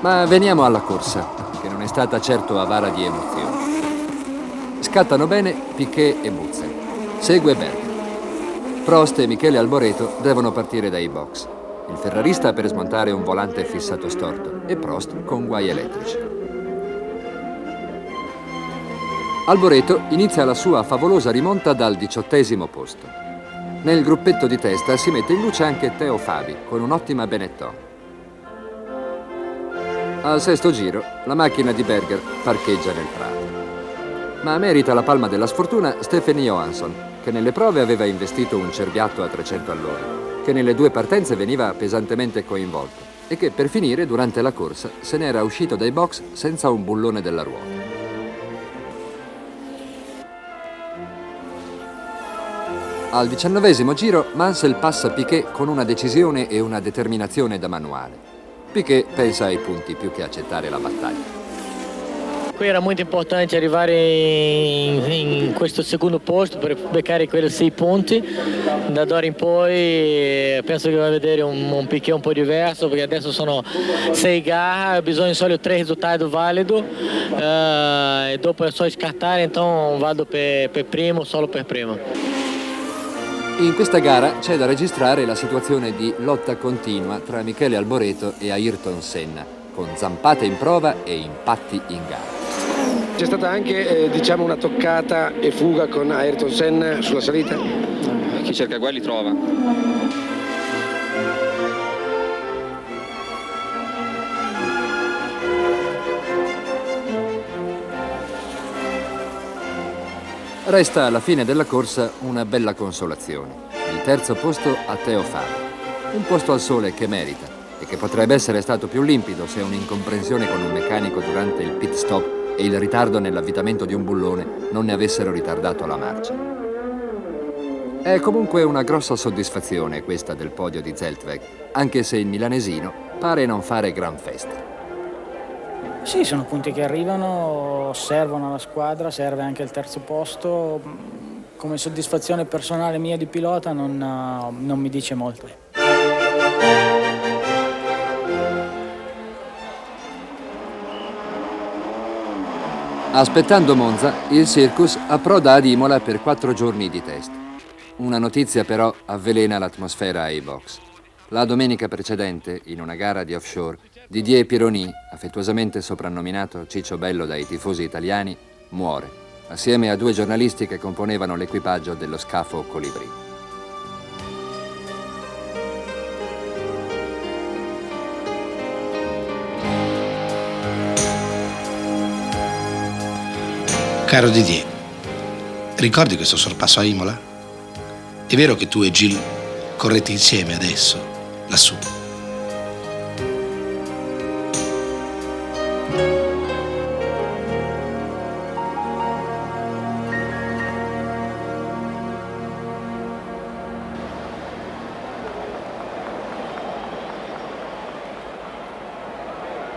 Ma veniamo alla corsa, che non è stata certo avara di emozioni. Scattano bene Piquet e Butzer. Segue Berger. Prost e Michele Alboreto devono partire dai box. Il ferrarista per smontare un volante fissato storto e Prost con guai elettrici. Alboreto inizia la sua favolosa rimonta dal 18° posto. Nel gruppetto di testa si mette in luce anche Teo Fabi con un'ottima Benetton. Al 6° giro, la macchina di Berger parcheggia nel prato. Ma merita la palma della sfortuna Stefan Johansson, che nelle prove aveva investito un cerbiatto a 300 all'ora, che nelle 2 partenze veniva pesantemente coinvolto e che per finire, durante la corsa, se n'era uscito dai box senza un bullone della ruota. Al 19° giro, Mansell passa Piquet con una decisione e una determinazione da manuale. Piquet pensa ai punti più che accettare la battaglia. Qui era molto importante arrivare in questo secondo posto per beccare quei 6 punti. Da d'ora in poi penso che va a vedere un Piquet un po' diverso, perché adesso sono 6 gare, bisogna solo 3 risultati validi e dopo è solo scartare, então vado per primo, solo per primo. In questa gara c'è da registrare la situazione di lotta continua tra Michele Alboreto e Ayrton Senna, con zampate in prova e impatti in gara. C'è stata anche diciamo una toccata e fuga con Ayrton Senna sulla salita? Chi cerca guai li trova. Resta alla fine della corsa una bella consolazione. Il 3° posto a Teo Fabi. Un posto al sole che merita e che potrebbe essere stato più limpido se un'incomprensione con un meccanico durante il pit stop e il ritardo nell'avvitamento di un bullone non ne avessero ritardato la marcia. È comunque una grossa soddisfazione questa del podio di Zeltweg, anche se il milanesino pare non fare gran festa. Sì, sono punti che arrivano, servono alla squadra, serve anche il 3° posto. Come soddisfazione personale mia di pilota non mi dice molto. Aspettando Monza, il Circus approda ad Imola per 4 giorni di test. Una notizia però avvelena l'atmosfera ai box. La domenica precedente, in una gara di offshore, Didier Pironi, affettuosamente soprannominato Ciccio Bello dai tifosi italiani, muore, assieme a 2 giornalisti che componevano l'equipaggio dello scafo Colibrì. Caro Didier, ricordi questo sorpasso a Imola? È vero che tu e Gilles correte insieme adesso, lassù?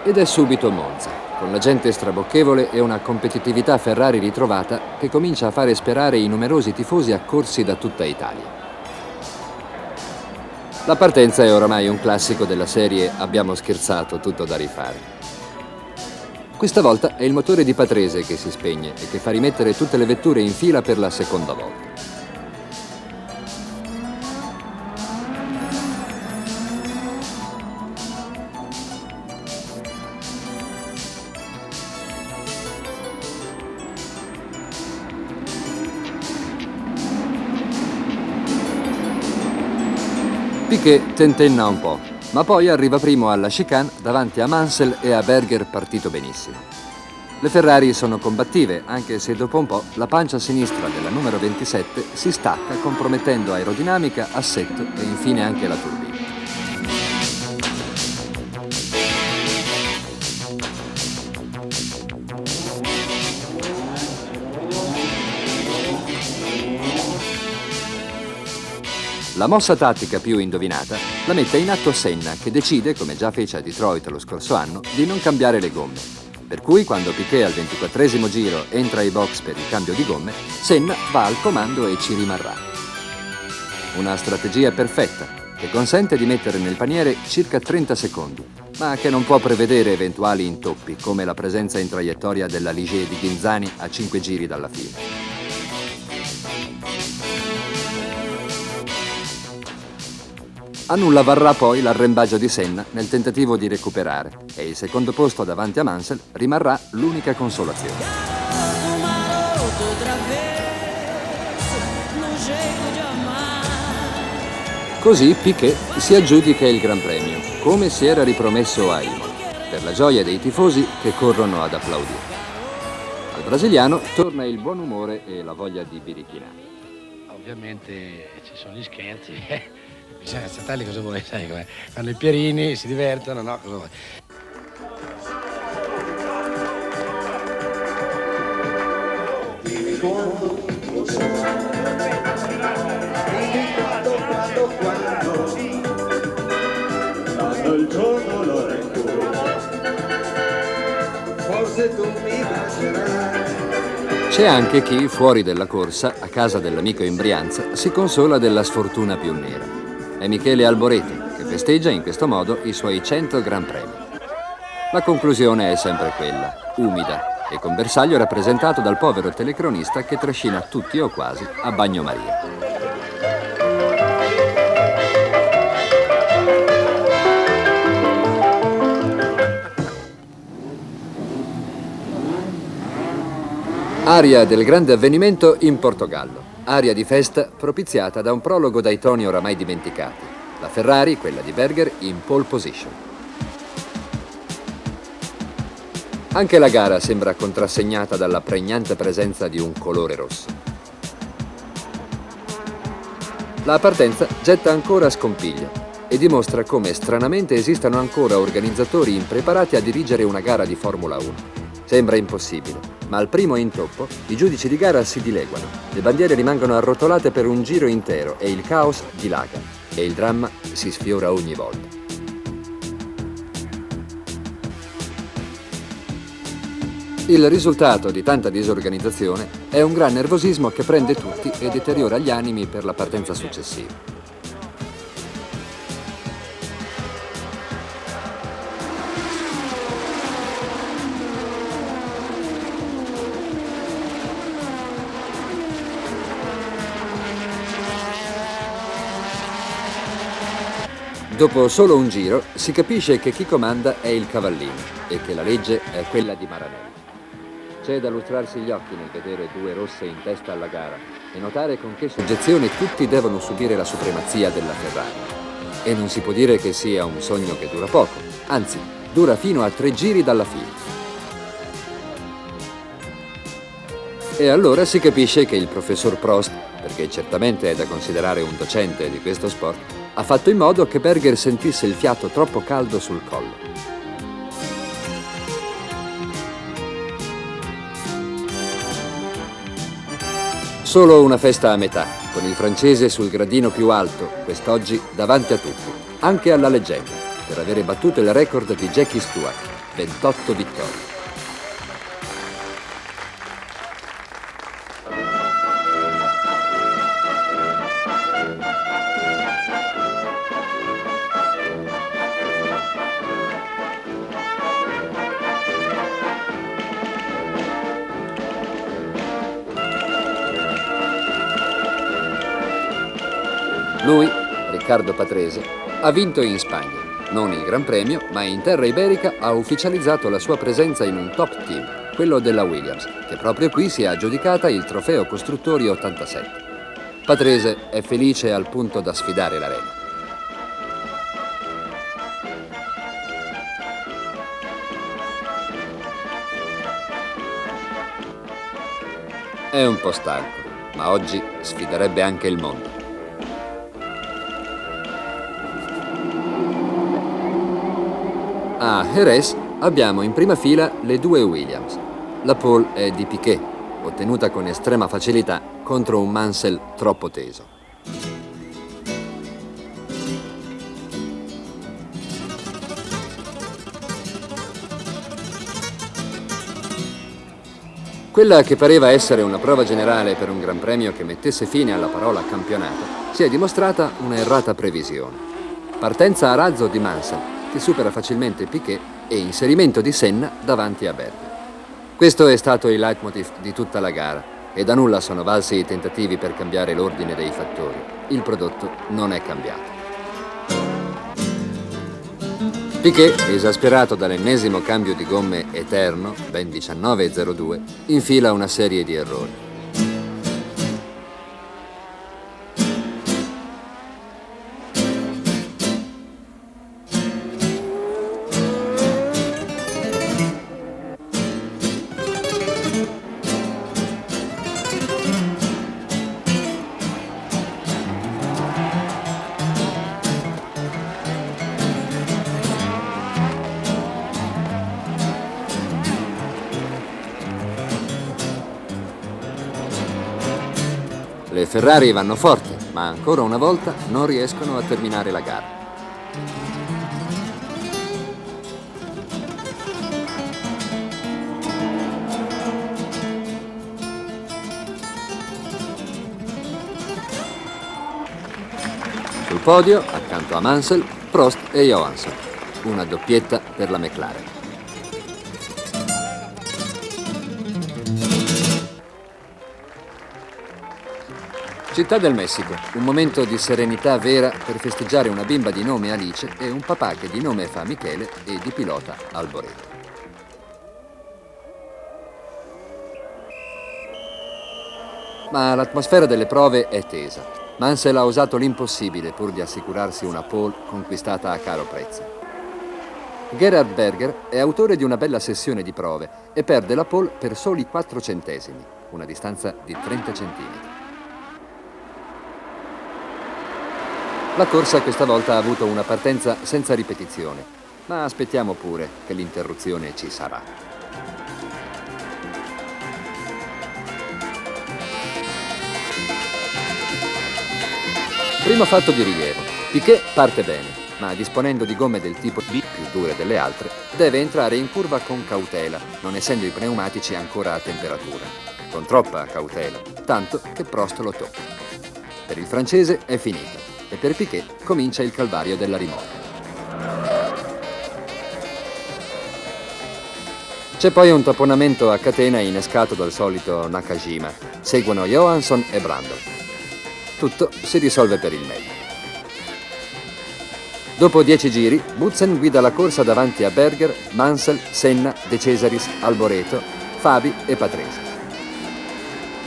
Ed è subito Monza, con la gente strabocchevole e una competitività Ferrari ritrovata che comincia a fare sperare i numerosi tifosi accorsi da tutta Italia. La partenza è oramai un classico della serie "Abbiamo scherzato, tutto da rifare". Questa volta è il motore di Patrese che si spegne e che fa rimettere tutte le vetture in fila per la seconda volta. Piquet tentenna un po', ma poi arriva primo alla chicane davanti a Mansell e a Berger partito benissimo. Le Ferrari sono combattive, anche se dopo un po' la pancia sinistra della numero 27 si stacca compromettendo aerodinamica, assetto e infine anche la turbina. La mossa tattica più indovinata la mette in atto Senna, che decide, come già fece a Detroit lo scorso anno, di non cambiare le gomme. Per cui, quando Piquet al 24esimo giro entra ai box per il cambio di gomme, Senna va al comando e ci rimarrà. Una strategia perfetta, che consente di mettere nel paniere circa 30 secondi, ma che non può prevedere eventuali intoppi, come la presenza in traiettoria della Ligier di Ghinzani a 5 giri dalla fine. A nulla varrà poi l'arrembaggio di Senna nel tentativo di recuperare e il secondo posto davanti a Mansell rimarrà l'unica consolazione. Così Piquet si aggiudica il Gran Premio, come si era ripromesso a Imola, per la gioia dei tifosi che corrono ad applaudire. Al brasiliano torna il buon umore e la voglia di birichinare. Ovviamente ci sono gli scherzi. Bisogna accertarli, cosa vuoi, sai come? Fanno i pierini, si divertono, no? Cosa vuoi? Quando il giorno lo recupero, forse tu mi bacerai. C'è anche chi, fuori della corsa, a casa dell'amico in Brianza, si consola della sfortuna più nera. È Michele Alboreto, che festeggia in questo modo i suoi 100 Gran Premi. La conclusione è sempre quella, umida, e con bersaglio rappresentato dal povero telecronista che trascina tutti o quasi a bagnomaria. Aria del grande avvenimento in Portogallo. Aria di festa propiziata da un prologo dai toni oramai dimenticati. La Ferrari, quella di Berger, in pole position. Anche la gara sembra contrassegnata dalla pregnante presenza di un colore rosso. La partenza getta ancora scompiglio e dimostra come stranamente esistano ancora organizzatori impreparati a dirigere una gara di Formula 1. Sembra impossibile, ma al primo intoppo i giudici di gara si dileguano, le bandiere rimangono arrotolate per un giro intero e il caos dilaga e il dramma si sfiora ogni volta. Il risultato di tanta disorganizzazione è un gran nervosismo che prende tutti e deteriora gli animi per la partenza successiva. Dopo solo un giro si capisce che chi comanda è il cavallino e che la legge è quella di Maranello. C'è da lustrarsi gli occhi nel vedere due rosse in testa alla gara e notare con che soggezione tutti devono subire la supremazia della Ferrari. E non si può dire che sia un sogno che dura poco, anzi, dura fino a 3 giri dalla fine. E allora si capisce che il professor Prost, perché certamente è da considerare un docente di questo sport, ha fatto in modo che Berger sentisse il fiato troppo caldo sul collo. Solo una festa a metà, con il francese sul gradino più alto, quest'oggi davanti a tutti, anche alla leggenda, per avere battuto il record di Jackie Stewart, 28 vittorie. Lui, Riccardo Patrese, ha vinto in Spagna, non il Gran Premio, ma in terra iberica ha ufficializzato la sua presenza in un top team, quello della Williams, che proprio qui si è aggiudicata il trofeo Costruttori 87. Patrese è felice al punto da sfidare la Renault. È un po' stanco, ma oggi sfiderebbe anche il mondo. A Jerez abbiamo in prima fila le due Williams. La pole è di Piquet, ottenuta con estrema facilità contro un Mansell troppo teso. Quella che pareva essere una prova generale per un Gran Premio che mettesse fine alla parola campionato si è dimostrata un'errata previsione. Partenza a razzo di Mansell, che supera facilmente Piquet, e inserimento di Senna davanti a Berger. Questo è stato il leitmotiv di tutta la gara e da nulla sono valsi i tentativi per cambiare l'ordine dei fattori. Il prodotto non è cambiato. Piquet, esasperato dall'ennesimo cambio di gomme eterno, ben 19,02, infila una serie di errori. Le Ferrari vanno forte, ma ancora una volta non riescono a terminare la gara. Sul podio, accanto a Mansell, Prost e Johansson. Una doppietta per la McLaren. Città del Messico, un momento di serenità vera per festeggiare una bimba di nome Alice e un papà che di nome fa Michele e di pilota Alboreto. Ma l'atmosfera delle prove è tesa. Mansell ha usato l'impossibile pur di assicurarsi una pole conquistata a caro prezzo. Gerhard Berger è autore di una bella sessione di prove e perde la pole per soli 4 centesimi, una distanza di 30 centimetri. La corsa questa volta ha avuto una partenza senza ripetizione, ma aspettiamo pure che l'interruzione ci sarà. Primo fatto di rilievo. Piquet parte bene, ma disponendo di gomme del tipo B, più dure delle altre, deve entrare in curva con cautela, non essendo i pneumatici ancora a temperatura. Con troppa cautela, tanto che Prost lo tocca. Per il francese è finita. E per Piquet comincia il calvario della rimorchia. C'è poi un tamponamento a catena innescato dal solito Nakajima. Seguono Johansson e Brundle. Tutto si risolve per il meglio. Dopo 10 giri, Butzen guida la corsa davanti a Berger, Mansell, Senna, De Cesaris, Alboreto, Fabi e Patrese.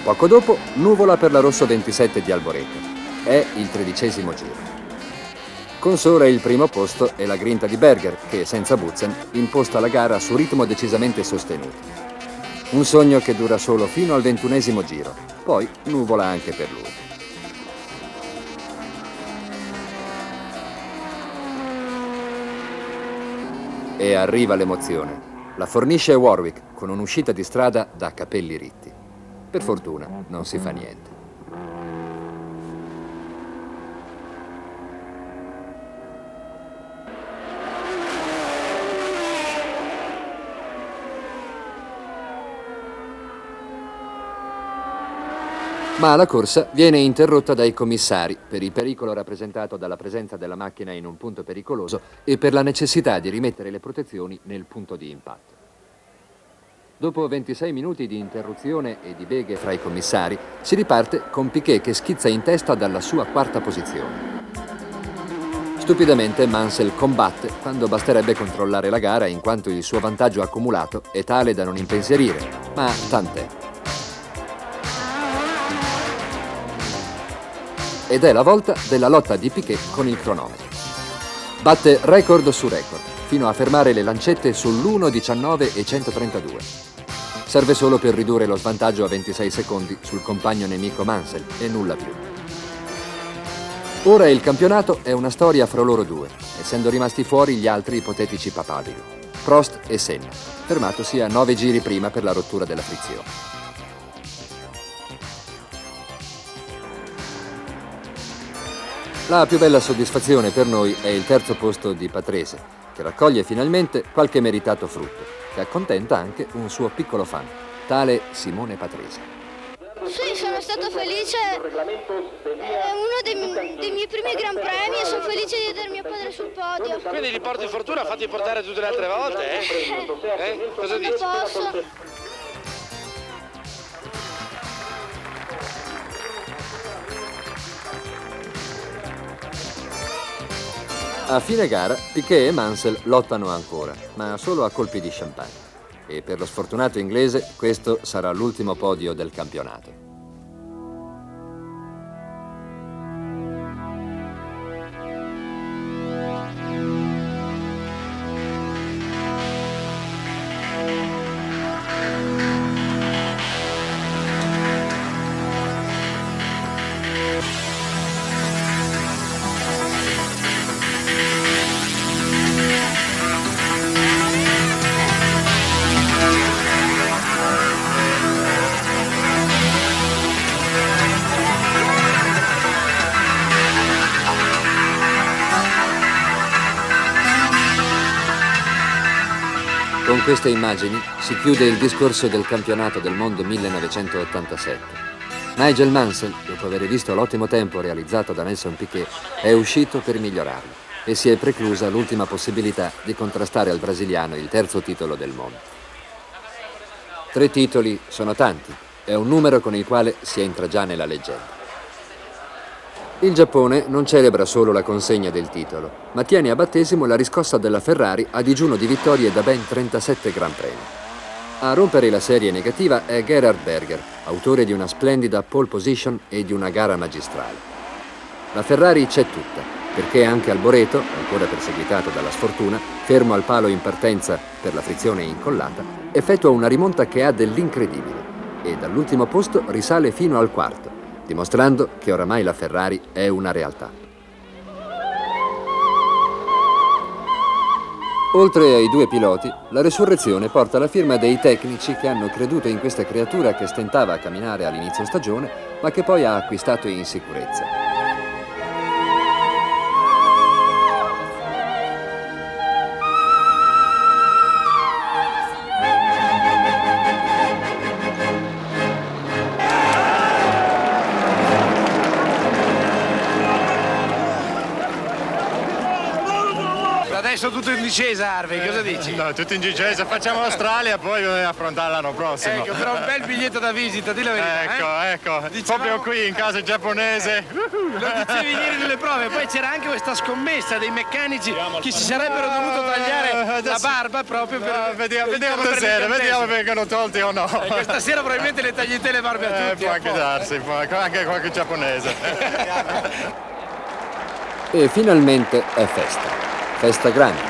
Poco dopo, nuvola per la Rosso 27 di Alboreto. È il 13° giro. Consola il primo posto e la grinta di Berger, che senza Butzen imposta la gara su ritmo decisamente sostenuto. Un sogno che dura solo fino al 21° giro, poi nuvola anche per lui. E arriva l'emozione. La fornisce Warwick con un'uscita di strada da capelli ritti. Per fortuna non si fa niente. Ma la corsa viene interrotta dai commissari per il pericolo rappresentato dalla presenza della macchina in un punto pericoloso e per la necessità di rimettere le protezioni nel punto di impatto. Dopo 26 minuti di interruzione e di beghe fra i commissari, si riparte con Piquet che schizza in testa dalla sua 4ª posizione. Stupidamente Mansell combatte quando basterebbe controllare la gara in quanto il suo vantaggio accumulato è tale da non impensierire, ma tant'è. Ed è la volta della lotta di Piquet con il cronometro. Batte record su record, fino a fermare le lancette sull'1:19.132. Serve solo per ridurre lo svantaggio a 26 secondi sul compagno nemico Mansell e nulla più. Ora il campionato è una storia fra loro due, essendo rimasti fuori gli altri ipotetici papabili, Prost e Senna, fermatosi a 9 giri prima per la rottura della frizione. La più bella soddisfazione per noi è il 3° posto di Patrese, che raccoglie finalmente qualche meritato frutto, che accontenta anche un suo piccolo fan, tale Simone Patrese. Sì, sono stato felice, è uno dei miei primi Gran Premi e sono felice di vedere mio padre sul podio. Quindi gli porti fortuna, fatti portare tutte le altre volte, Cosa dici? Posso. A fine gara, Piquet e Mansell lottano ancora, ma solo a colpi di champagne. E per lo sfortunato inglese, questo sarà l'ultimo podio del campionato. Con queste immagini si chiude il discorso del campionato del mondo 1987. Nigel Mansell, dopo aver visto l'ottimo tempo realizzato da Nelson Piquet, è uscito per migliorarlo e si è preclusa l'ultima possibilità di contrastare al brasiliano il 3° titolo del mondo. 3 titoli sono tanti, è un numero con il quale si entra già nella leggenda. Il Giappone non celebra solo la consegna del titolo, ma tiene a battesimo la riscossa della Ferrari a digiuno di vittorie da ben 37 Gran Premi. A rompere la serie negativa è Gerhard Berger, autore di una splendida pole position e di una gara magistrale. La Ferrari c'è tutta, perché anche Alboreto, ancora perseguitato dalla sfortuna, fermo al palo in partenza per la frizione incollata, effettua una rimonta che ha dell'incredibile e dall'ultimo posto risale fino al 4º, dimostrando che oramai la Ferrari è una realtà. Oltre ai 2 piloti, la resurrezione porta la firma dei tecnici che hanno creduto in questa creatura che stentava a camminare all'inizio stagione, ma che poi ha acquistato in sicurezza. Adesso tutto in discesa, Harvey, cosa dici? No, tutto in discesa, facciamo l'Australia, poi bisogna affrontare l'anno prossimo. Ecco, però un bel biglietto da visita, di la verità. Ecco, proprio qui in casa giapponese. Lo dicevi ieri nelle prove, poi c'era anche questa scommessa dei meccanici che si sarebbero dovuto tagliare la barba proprio per... Vediamo stasera, vediamo se vengono tolti o no. Questa sera probabilmente le tagli te le barbe a tutti. Può anche darsi, anche qualche giapponese. E finalmente è festa grande,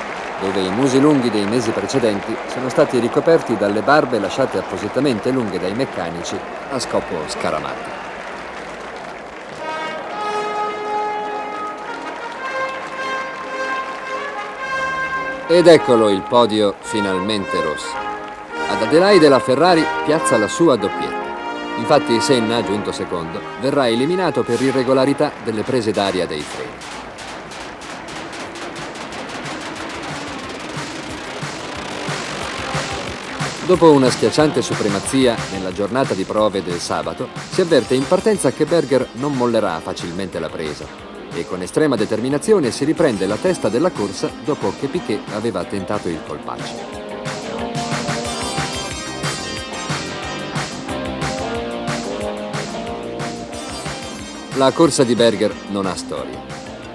dove i musi lunghi dei mesi precedenti sono stati ricoperti dalle barbe lasciate appositamente lunghe dai meccanici a scopo scaramatico. Ed eccolo il podio finalmente rosso. Ad Adelaide la Ferrari piazza la sua doppietta. Infatti Senna, giunto secondo, verrà eliminato per irregolarità delle prese d'aria dei freni. Dopo una schiacciante supremazia nella giornata di prove del sabato, si avverte in partenza che Berger non mollerà facilmente la presa e con estrema determinazione si riprende la testa della corsa dopo che Piquet aveva tentato il colpaccio. La corsa di Berger non ha storia.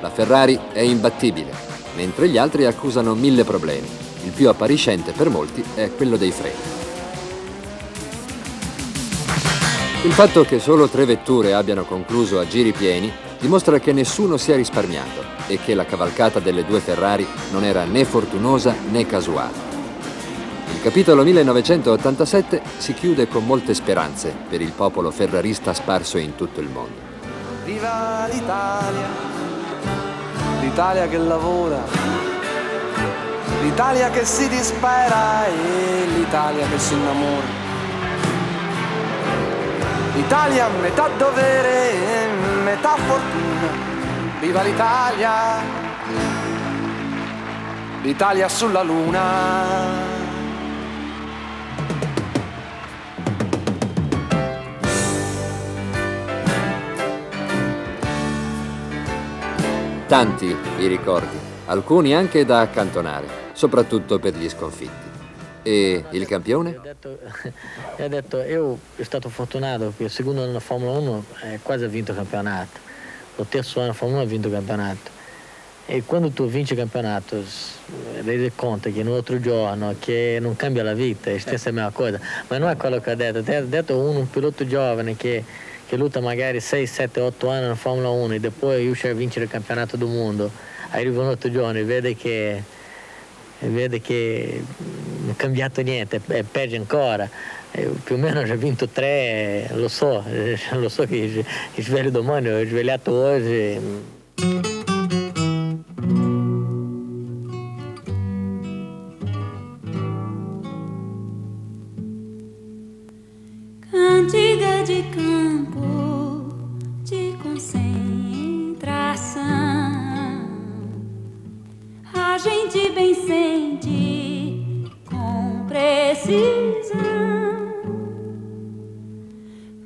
La Ferrari è imbattibile, mentre gli altri accusano 1000 problemi. Il più appariscente per molti è quello dei freni. Il fatto che solo 3 vetture abbiano concluso a giri pieni dimostra che nessuno si è risparmiato e che la cavalcata delle 2 Ferrari non era né fortunosa né casuale. Il capitolo 1987 si chiude con molte speranze per il popolo ferrarista sparso in tutto il mondo. Viva l'Italia, l'Italia che lavora, l'Italia che si dispera e l'Italia che si innamora. L'Italia metà dovere e metà fortuna. Viva l'Italia, l'Italia sulla luna. Tanti i ricordi, alcuni anche da accantonare, soprattutto per gli sconfitti. E il campione? Ho detto, io sono stato fortunato perché il secondo anno Formula 1 quasi ha vinto il campionato, il terzo anno Formula 1 ha vinto il campionato. E quando tu vinci il campionato rende conto che in un altro giorno che non cambia la vita, è la stessa mia cosa, ma non è quello che ho detto un pilota giovane che lotta magari 6, 7, 8 anni in Formula 1 e poi riesce a vincere il campionato del mondo, arriva un altro giorno e vede che non è cambiato niente, è peggio ancora. Più o meno ho già vinto 3, lo so che sveglio domani, ho svegliato oggi. Cantiga de campo de concentração, a gente bem sente com precisão,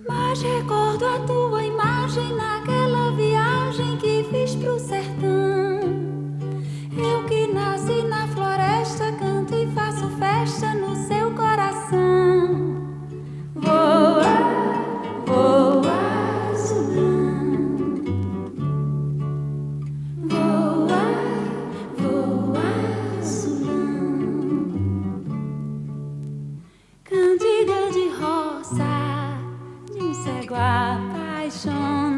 mas recordo a tua imagem naquela viagem que fiz pro sertão. Eu que nasci na floresta, canto e faço festa no seu coração. Voa, voa, azulão. Voa, voa, azulão. Cantiga de roça, de um cego apaixonado.